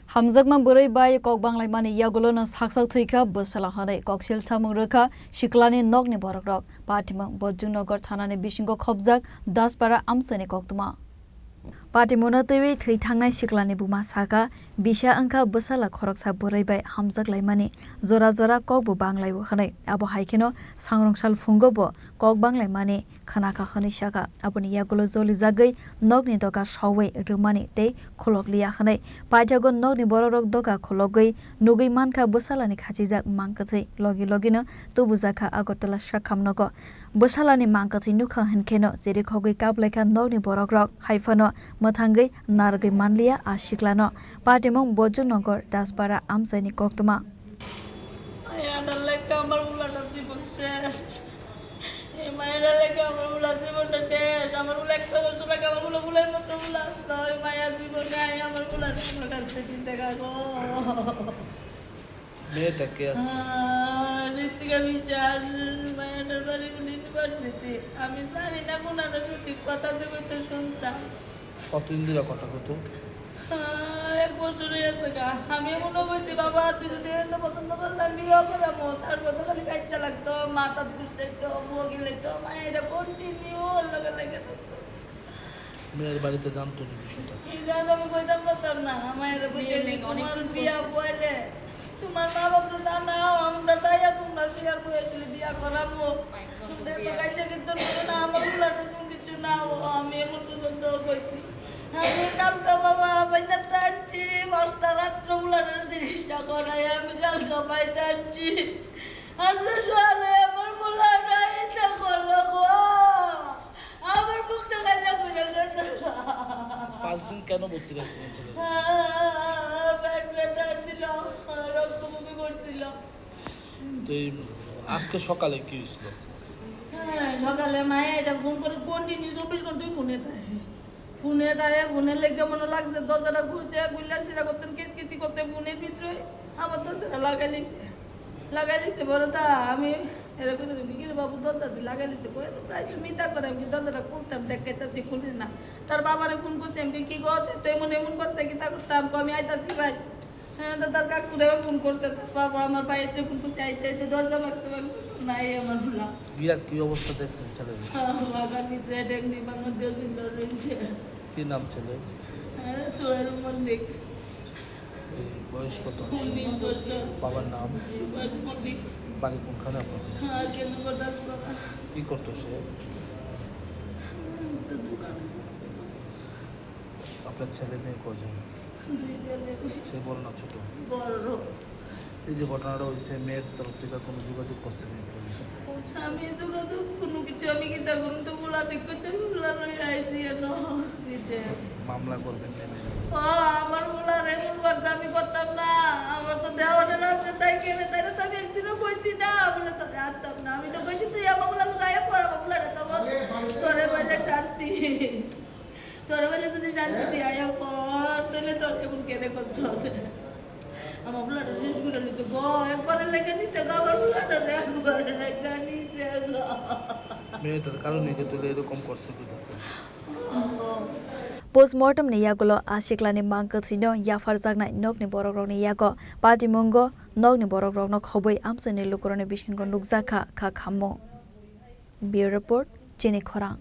Hamzakma borai bai kok banglai mani yagolona saksak thuika bosala hanai koksil samung rekha shiklani nogni borokrok patimang bojjungnagar thanani bisingo khobjak daspara amsani koktuma Patimona tewi thai thangnai shiklani buma saka bisha angkha bosala khoroksa borai bai hamjak laimani jora jora kokbo banglai bo hanai abo haikeno sangrongsal fungobo kok banglai mani khanaka hanai saka aboni yagolo joli jagai nogni doka sawai rumani tei kholokliya hanai paitago nogni bororok doka khologoi nugui mankha bosalani khachijak mangkathai logi logino tubujaka Agartala sakhamnogo bosalani mangkathai nukha hinkeno jeri khogoi kaplaika nogni borokrok haifano mathangai nargai manliya ashiklano patimong bojjungnagar daspara amsaini koktuma কতদিন ধরে কথা কত এক বছর হয়েছে গা আমি মনে করছি বাবা তুই যদি পছন্দ করলাম বিয়ে করাবো তারপর তো খালি কাজটা লাগতো মাথা ঘুরতে বউ গেলাইতো মায়ের কন্টিনিউ লগে লেগে থাকতো মেয়ের বাড়িতে জানতো না বিষয়টা এটা আমি কইতাম পারতাম না মায়ের তোমার বিয়া বলে তোমার মা বাবা জানাও আমরা চাইয়া তোমরা বিয়ার বয়সে বিয়া করাবো তোমরা তো কাজটা কিন্তু না আমার উল্লাটা কিছু না আমি এমন পছন্দ কইছি আমি কালকে বাবা বাইনাতে আনছি 5টা রাত্র উলানের চিকিৎসা করাই আমি কালকে বাইতে আনছি আজকে সকালে আমার বলাটা এটা করলো গো আমার বুকটা কাজা করে গেছে 5 দিন কেন ভর্তি রাখছিলেন ছেলে পেট ব্যথা ছিল রক্ত বমি করছিল তো আজকে সকালে কি হইছিল সকালে মায়ে এটা ফোন করে কন্টিনিউ 24 ঘন্টাই ফোনে দেয় ফোনে লেগে মনে লাগছে দরজাটা খুলছে গুল্লার সেটা করতেন কিচকিচি করতে ফোনের ভিতরে আবার দরজাটা লাগাই লিখছে বলো তা আমি এরকম কি রে বাবু দরজা দিয়ে লাগাই লিখছে কয়ে তো প্রায় মিতা করে আমি দরজাটা খুলতাম ডেকাইতাছি খুলি না তার বাবারে ফোন করছে আমি কি গো তো এমন করতে কি তা করতাম আমি আইতাছি ভাই হ্যাঁ তার কাকুরে ফোন করতে বাবা আমার ভাইয়ের ফোন করতে আইতে দরজা মারতে নাই আমার ভুলা বিয়ার কি অবস্থা দেখছেন ছেলে বাগান ভিতরে ডেঙ্গি বাংলা দিয়ে রয়েছে কি নাম ছেলে সোহেল মল্লিক বয়স কত বাবার নাম বাড়ি কোনখানে আপনাদের কি করতো সে আপনার ছেলে মেয়ে কজন সে বড় না ছোট এই যে ঘটনাটা হয়েছে মেয়ের তরফ থেকে কোনো যোগাযোগ করছেন আমি যোগাযোগ কোনো কিছু আমি কিতা করুন তো বলা দেখতে বলা লই আইছি মামলা করবেন আমার বলা রে করতে আমি করতাম না আমার তো দেওয়াটা আছে তাই কেন তাই তো আমি একদিনও কইছি না বলে তো রাখতাম না আমি তো কইছি তুই আমার বলা গায়ে পড়া বলাটা তো তোরে বলে শান্তি তোরে বলে যদি শান্তি তুই আয়া পর তাহলে তোর কেমন কেনে করছো আমার ব্লাডটা শেষ করে নিতে গো একবারে লেগে নিতে গো আমার ব্লাডটা একবারে লেগে নিতে গো মেয়েটার কারণে কি তুলে এরকম করছে কইতাছে Postmortem ni yagulo ashiklani mangkathino yafar jagnai nokni borokrokni yago patimongo nokni borokrokno khoboi amsani lukuroni bisingo nukjaka kha khammo. Bureau report Chini Khorang.